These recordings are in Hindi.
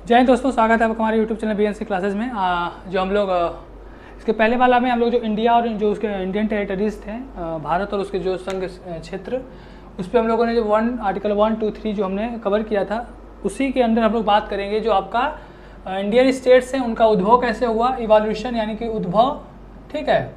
जय हिंद दोस्तों, स्वागत है आपका हमारे यूट्यूब चैनल बीएनसी क्लासेस में। जो हम लोग इसके पहले वाला में हम लोग जो इंडिया और जो उसके इंडियन टेरिटरीज थे, भारत और उसके जो संघ क्षेत्र, उस पर हम लोगों ने जो आर्टिकल 1, 2, 3 जो हमने कवर किया था, उसी के अंदर हम लोग बात करेंगे जो आपका इंडियन स्टेट्स हैं उनका उद्भव कैसे हुआ, इवोल्यूशन यानी कि उद्भव, ठीक है।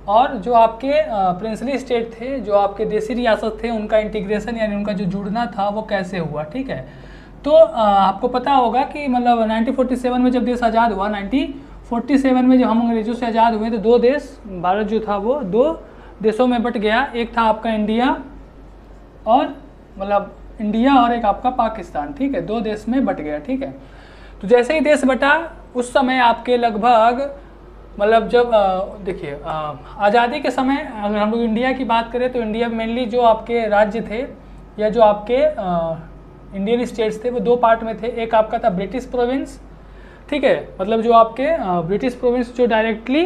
और जो आपके प्रिंसली स्टेट थे, जो आपके देसी रियासत थे, उनका इंटीग्रेशन यानी उनका जो जुड़ना था वो कैसे हुआ, ठीक है। तो आपको पता होगा कि मतलब 1947 में जब देश आज़ाद हुआ, 1947 में जब हम अंग्रेजों से आज़ाद हुए तो दो देश, भारत जो था वो दो देशों में बट गया। एक था आपका इंडिया और मतलब इंडिया और एक आपका पाकिस्तान, ठीक है, दो देश में बट गया, ठीक है। तो जैसे ही देश बटा उस समय आपके लगभग मतलब जब देखिए आज़ादी के समय अगर हम लोग इंडिया की बात करें तो इंडिया मेनली जो आपके राज्य थे या जो आपके इंडियन स्टेट्स थे वो दो पार्ट में थे। एक आपका था ब्रिटिश प्रोविंस, ठीक है, मतलब जो आपके ब्रिटिश प्रोविंस जो डायरेक्टली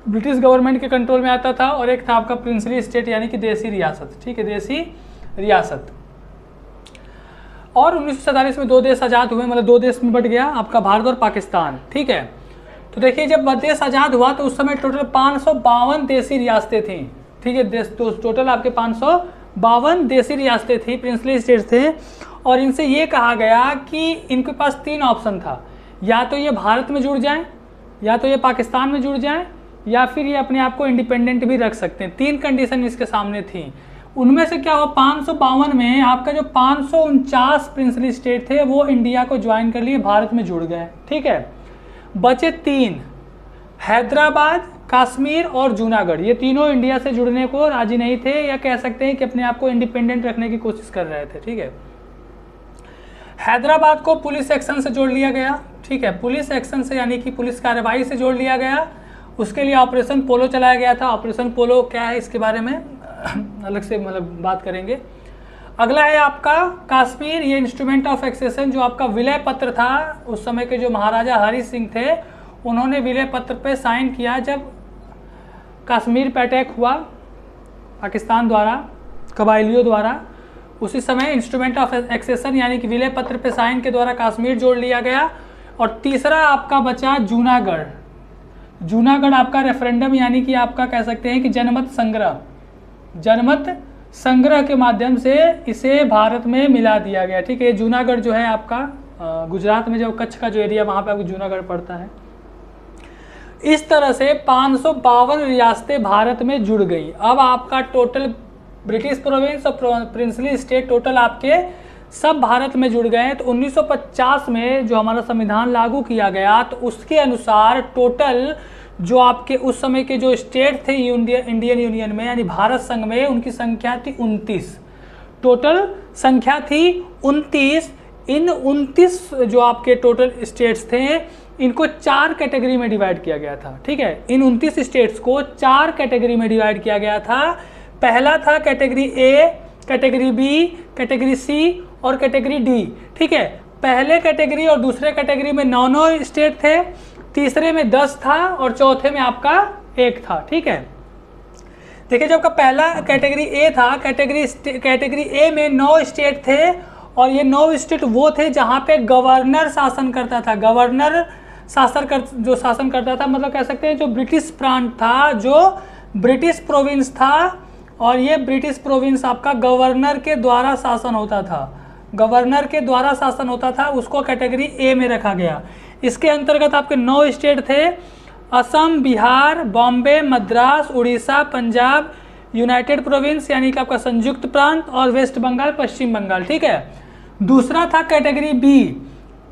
ब्रिटिश गवर्नमेंट के कंट्रोल में आता था, और एक था आपका प्रिंसली स्टेट यानी कि देसी रियासत, ठीक है, देसी रियासत। और 1947 में दो देश आज़ाद हुए, मतलब दो देश में बट गया आपका भारत और पाकिस्तान, ठीक है। तो देखिए जब देश आज़ाद हुआ तो उस समय टोटल 552 देसी रियासतें थी, ठीक है। देश तो टोटल आपके 552 देसी रियासतें थी, प्रिंसली स्टेट्स थे। और इनसे ये कहा गया कि इनके पास तीन ऑप्शन था, या तो ये भारत में जुड़ जाएं, या तो ये पाकिस्तान में जुड़ जाएं, या फिर ये अपने आप को इंडिपेंडेंट भी रख सकते हैं। तीन कंडीशन इसके सामने थी। उनमें से क्या हुआ, 552 में आपका जो 549 प्रिंसली स्टेट थे वो इंडिया को ज्वाइन कर लिए, भारत में जुड़ गए, ठीक है। बचे तीन, हैदराबाद, कश्मीर और जूनागढ़। ये तीनों इंडिया से जुड़ने को राजी नहीं थे, या कह सकते हैं कि अपने आप को इंडिपेंडेंट रखने की कोशिश कर रहे थे, ठीक है। हैदराबाद को पुलिस एक्शन से जोड़ लिया गया, ठीक है, पुलिस एक्शन से यानी कि पुलिस कार्रवाई से जोड़ लिया गया। उसके लिए ऑपरेशन पोलो चलाया गया था। ऑपरेशन पोलो क्या है इसके बारे में अलग से मतलब बात करेंगे। अगला है आपका कश्मीर। ये इंस्ट्रूमेंट ऑफ एक्सेशन जो आपका विलय पत्र था, उस समय के जो महाराजा हरि सिंह थे उन्होंने विलय पत्र पे साइन किया जब कश्मीर पे अटैक हुआ पाकिस्तान द्वारा, कबाइलियों द्वारा। उसी समय इंस्ट्रूमेंट ऑफ एक्सेशन यानी कि विलय पत्र पे साइन के द्वारा कश्मीर जोड़ लिया गया। और तीसरा आपका बचा जूनागढ़। जूनागढ़ आपका रेफरेंडम यानी कि आपका कह सकते हैं कि जनमत संग्रह के माध्यम से इसे भारत में मिला दिया गया, ठीक है। जूनागढ़ जो है आपका गुजरात में, जो कच्छ का जो एरिया वहाँ पे आपको जूनागढ़ पड़ता है। इस तरह से 552 रियासतें भारत में जुड़ गई। अब आपका टोटल ब्रिटिश प्रोविंस और प्रिंसली स्टेट टोटल आपके सब भारत में जुड़ गए। तो 1950 में जो हमारा संविधान लागू किया गया तो उसके अनुसार टोटल जो आपके उस समय के जो स्टेट थे इंडियन यूनियन में यानी भारत संघ में, उनकी संख्या थी 29। टोटल संख्या थी 29। इन 29 जो आपके टोटल स्टेट्स थे इनको 4 कैटेगरी में डिवाइड किया गया था, ठीक है। इन 29 स्टेट्स को 4 कैटेगरी में डिवाइड किया गया था। पहला था category A, category B, category C और कैटेगरी डी, ठीक है। पहले कैटेगरी और दूसरे कैटेगरी में 9 स्टेट थे, तीसरे में 10 था और चौथे में आपका 1 था, ठीक है। देखिए जब का पहला कैटेगरी ए था, कैटेगरी ए में 9 स्टेट थे, और ये 9 स्टेट वो थे जहाँ पे गवर्नर शासन करता था। गवर्नर जो शासन करता था, मतलब कह सकते हैं जो ब्रिटिश प्रांत था, जो ब्रिटिश प्रोविंस था, और ये ब्रिटिश प्रोविंस आपका गवर्नर के द्वारा शासन होता था। गवर्नर के द्वारा शासन होता था, उसको कैटेगरी ए में रखा गया। इसके अंतर्गत आपके 9 स्टेट थे, असम, बिहार, बॉम्बे, मद्रास, उड़ीसा, पंजाब, यूनाइटेड प्रोविंस यानी कि आपका संयुक्त प्रांत, और वेस्ट बंगाल, पश्चिम बंगाल, ठीक है। दूसरा था कैटेगरी बी।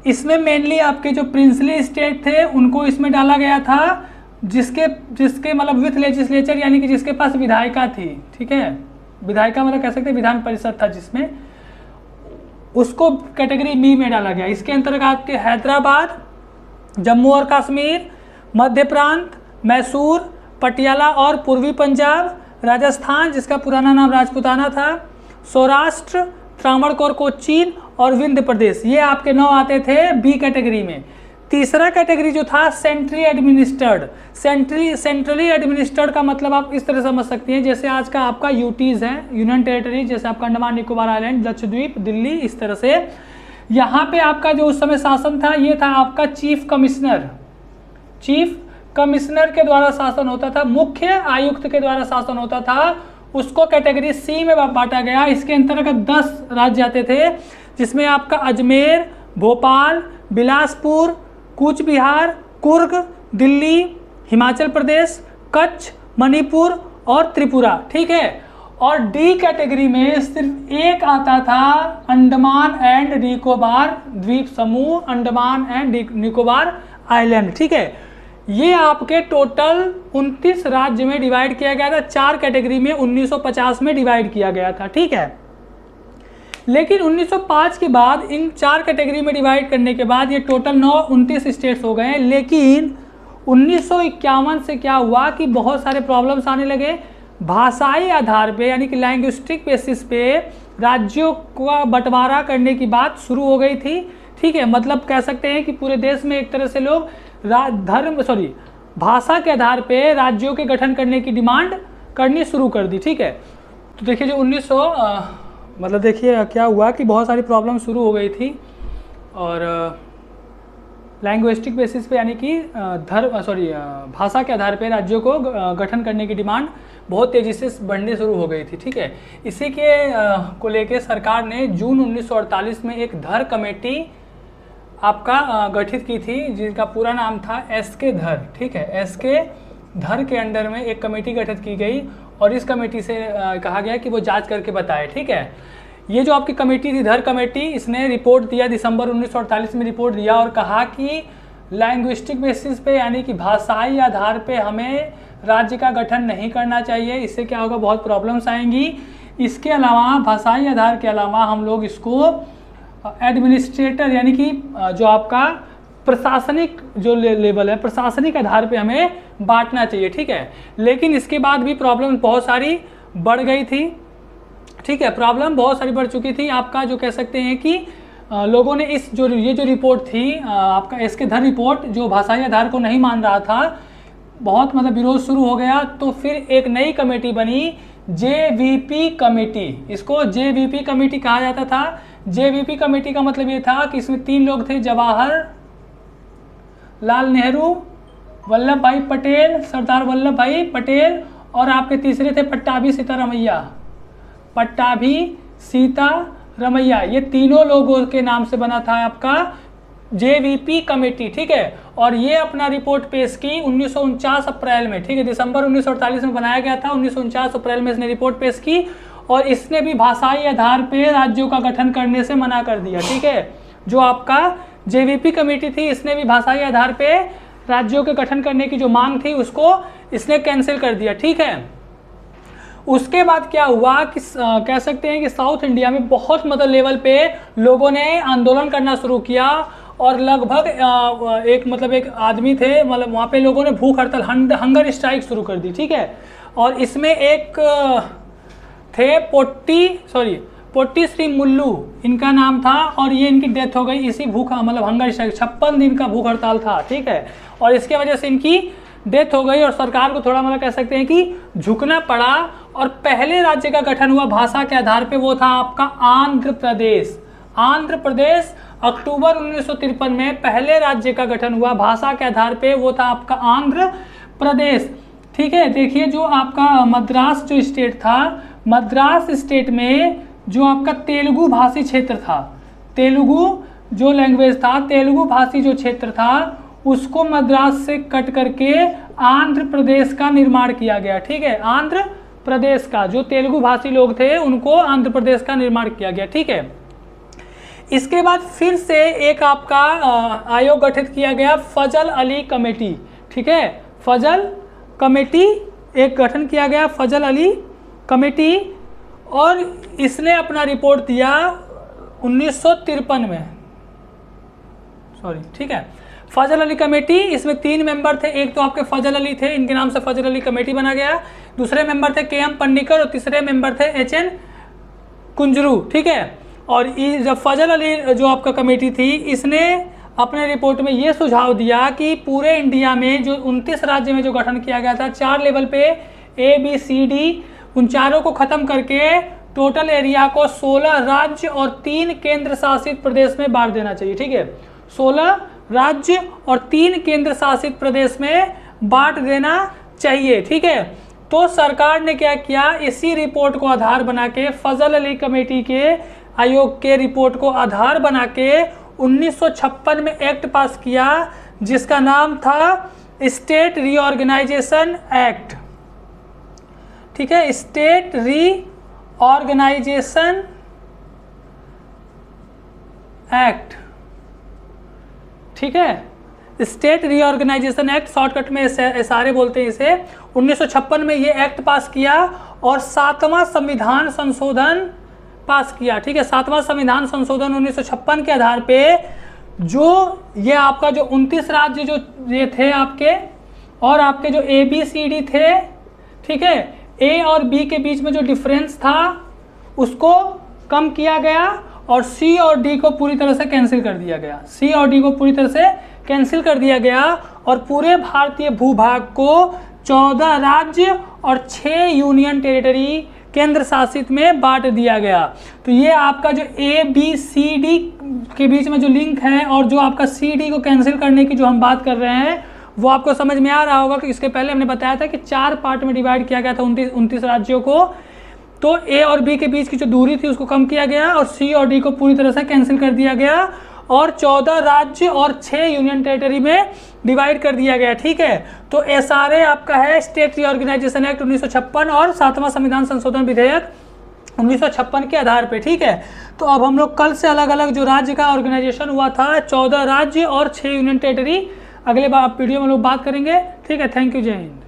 इसमें मेनली आपके जो प्रिंसली स्टेट थे उनको इसमें डाला गया था, जिसके मतलब विथ लेजिस्लेचर यानी कि जिसके पास विधायिका थी, ठीक है। विधायिका मतलब कह सकते हैं विधान परिषद था जिसमें, उसको कैटेगरी बी में डाला गया। इसके अंतर्गत आपके हैदराबाद, जम्मू और कश्मीर, मध्य प्रांत, मैसूर, पटियाला और पूर्वी पंजाब, राजस्थान जिसका पुराना नाम राजपुताना था, सौराष्ट्र, त्रावणकोर, कोचीन और विंध्य प्रदेश, ये आपके 9 आते थे बी कैटेगरी में। तीसरा कैटेगरी जो था सेंट्रली एडमिनिस्टर्ड का मतलब आप इस तरह समझ सकती हैं जैसे आज का आपका यूटीज है, यूनियन टेरिटरी, जैसे आपका अंडमान निकोबार आइलैंड, लक्षद्वीप, दिल्ली, इस तरह से यहाँ पे आपका जो उस समय शासन था ये था आपका चीफ कमिश्नर के द्वारा शासन होता था, मुख्य आयुक्त के द्वारा शासन होता था, उसको कैटेगरी सी में बांटा गया। इसके अंतर्गत 10 राज्य आते थे, जिसमें आपका अजमेर, भोपाल, बिलासपुर, कूच बिहार, कुर्ग, दिल्ली, हिमाचल प्रदेश, कच्छ, मणिपुर और त्रिपुरा, ठीक है। और डी कैटेगरी में सिर्फ एक आता था अंडमान एंड निकोबार द्वीप समूह, अंडमान एंड निकोबार आइलैंड, ठीक है। ये आपके टोटल 29 राज्य में डिवाइड किया गया था, 4 कैटेगरी में 1950 में डिवाइड किया गया था, ठीक है। लेकिन 1905 के बाद इन 4 कैटेगरी में डिवाइड करने के बाद ये टोटल 29 स्टेट्स हो गए। लेकिन 1951 से क्या हुआ कि बहुत सारे प्रॉब्लम्स आने लगे, भाषाई आधार पे यानी कि लैंग्विस्टिक बेसिस पे राज्यों का बंटवारा करने की बात शुरू हो गई थी, ठीक है। मतलब कह सकते हैं कि पूरे देश में एक तरह से लोग भाषा के आधार पे राज्यों के गठन करने की डिमांड करनी शुरू कर दी, ठीक है। तो देखिए जो 1900 मतलब देखिए क्या हुआ कि बहुत सारी प्रॉब्लम शुरू हो गई थी और लैंग्विस्टिक बेसिस पे यानी कि भाषा के आधार पे राज्यों को गठन करने की डिमांड बहुत तेज़ी से बढ़नी शुरू हो गई थी, ठीक है। इसी के को लेके सरकार ने जून 1948 में एक धर कमेटी आपका गठित की थी, जिनका पूरा नाम था एसके धर, ठीक है। एसके धर के अंडर में एक कमेटी गठित की गई और इस कमेटी से कहा गया कि वो जांच करके बताए, ठीक है। ये जो आपकी कमेटी थी धर कमेटी, इसने रिपोर्ट दिया दिसंबर 1948 में रिपोर्ट दिया और कहा कि लैंग्विस्टिक बेसिस पे यानी कि भाषाई आधार पे हमें राज्य का गठन नहीं करना चाहिए, इससे क्या होगा बहुत प्रॉब्लम्स आएंगी। इसके अलावा भाषाई आधार के अलावा हम लोग इसको एडमिनिस्ट्रेटर यानी कि जो आपका प्रशासनिक जो लेवल है प्रशासनिक आधार पे हमें बांटना चाहिए, ठीक है। लेकिन इसके बाद भी प्रॉब्लम बहुत सारी बढ़ गई थी, ठीक है। प्रॉब्लम बहुत सारी बढ़ चुकी थी। आपका जो कह सकते हैं कि लोगों ने ये जो रिपोर्ट थी आपका एसके धर रिपोर्ट, जो भाषाई आधार को नहीं मान रहा था, बहुत मतलब विरोध शुरू हो गया। तो फिर एक नई कमेटी बनी जेवीपी कमेटी, इसको जेवीपी कमेटी कहा जाता था। जेवीपी कमेटी का मतलब ये था कि इसमें 3 लोग थे, जवाहर लाल नेहरू, वल्लभ भाई पटेल, सरदार वल्लभ भाई पटेल, और आपके तीसरे थे पट्टाभी सीतारमैया। ये तीनों लोगों के नाम से बना था आपका जेवीपी कमेटी, ठीक है। और ये अपना रिपोर्ट पेश की 1949 अप्रैल में, ठीक है। दिसंबर 1948 में बनाया गया था, 1949 अप्रैल में इसने रिपोर्ट पेश की और इसने भी भाषाई आधार पे राज्यों का गठन करने से मना कर दिया, ठीक है। जो आपका जेवीपी कमेटी थी इसने भी भाषाई आधार पे राज्यों के गठन करने की जो मांग थी उसको इसने कैंसिल कर दिया, ठीक है। उसके बाद क्या हुआ कि कह सकते हैं कि साउथ इंडिया में बहुत मतलब लेवल पे लोगों ने आंदोलन करना शुरू किया और लगभग एक आदमी थे, मतलब वहाँ पे लोगों ने भूख हड़ताल हंगर स्ट्राइक शुरू कर दी, ठीक है। और इसमें एक थे पोट्टी श्री मुल्लू इनका नाम था और ये इनकी डेथ हो गई इसी भूखा मतलब हंगर स्ट्राइक, 56 दिन का भूख हड़ताल था, ठीक है। और इसके वजह से इनकी डेथ हो गई और सरकार को थोड़ा मतलब कह सकते हैं कि झुकना पड़ा। और पहले राज्य का गठन हुआ भाषा के आधार पे, वो था आपका आंध्र प्रदेश। अक्टूबर 1953 में पहले राज्य का गठन हुआ भाषा के आधार पे, वो था आपका आंध्र प्रदेश, ठीक है। देखिए जो आपका मद्रास जो स्टेट था, मद्रास स्टेट में जो आपका तेलुगु भाषी क्षेत्र था, तेलुगु जो लैंग्वेज था, तेलुगु भाषी जो क्षेत्र था, उसको मद्रास से कट करके आंध्र प्रदेश का निर्माण किया गया, ठीक है। आंध्र प्रदेश का जो तेलुगु भाषी लोग थे उनको आंध्र प्रदेश का निर्माण किया गया, ठीक है। इसके बाद फिर से एक आपका आयोग गठित किया गया, फजल अली कमेटी, ठीक है। फजल कमेटी एक गठन किया गया, फजल अली कमेटी, और इसने अपना रिपोर्ट दिया 1953 में, ठीक है। फजल अली कमेटी, इसमें 3 मेंबर थे, एक तो आपके फजल अली थे, इनके नाम से फजल अली कमेटी बना गया, दूसरे मेंबर थे के.एम. पन्नीकर और तीसरे मेंबर थे H.N. कुंजरू, ठीक है। और जब फजल अली जो आपका कमेटी थी, इसने अपने रिपोर्ट में ये सुझाव दिया कि पूरे इंडिया में जो 29 राज्य में जो गठन किया गया था 4 लेवल पे ABCD, उन चारों को ख़त्म करके टोटल एरिया को 16 राज्य और 3 केंद्र शासित प्रदेश में बांट देना चाहिए। ठीक है, 16 राज्य और 3 केंद्र शासित प्रदेश में बांट देना चाहिए। ठीक है, तो सरकार ने क्या किया, इसी रिपोर्ट को आधार बना के, फजल अली कमेटी के आयोग के रिपोर्ट को आधार बना के 1956 में एक्ट पास किया, जिसका नाम था स्टेट रीऑर्गेनाइजेशन एक्ट। ठीक है, स्टेट रीऑर्गेनाइजेशन एक्ट। ठीक है, स्टेट रीऑर्गेनाइजेशन एक्ट, शॉर्टकट में SRA बोलते हैं इसे। 1956 में ये एक्ट पास किया और 7वां संविधान संशोधन पास किया। ठीक है, 7वां संविधान संशोधन 1956 के आधार पे जो ये आपका जो 29 राज्य जो ये थे आपके, और आपके जो ABCD थे, ठीक है, A और B के बीच में जो डिफरेंस था उसको कम किया गया और C और D को पूरी तरह से कैंसिल कर दिया गया। C और D को पूरी तरह से कैंसिल कर दिया गया और पूरे भारतीय भूभाग को 14 राज्य और 6 यूनियन टेरिटरी केंद्र शासित में बांट दिया गया। तो ये आपका जो ABCD के बीच में जो लिंक है और जो आपका CD को कैंसिल करने की जो हम बात कर रहे हैं वो आपको समझ में आ रहा होगा कि इसके पहले हमने बताया था कि 4 पार्ट में डिवाइड किया गया था 29 राज्यों को। तो A और B के बीच की जो दूरी थी उसको कम किया गया और C और D को पूरी तरह से कैंसिल कर दिया गया और 14 राज्य और 6 यूनियन टेरिटरी में डिवाइड कर दिया गया। ठीक है, तो SRA आपका है स्टेट रीऑर्गेनाइजेशन एक्ट 1956 और 7वां संविधान संशोधन विधेयक 1956 के आधार पे। ठीक है, तो अब हम लोग कल से अलग अलग जो राज्य का ऑर्गेनाइजेशन हुआ था, 14 राज्य और 6 यूनियन टेरिटरी, अगले वीडियो में लोग बात करेंगे। ठीक है, थैंक यू, जय हिंद।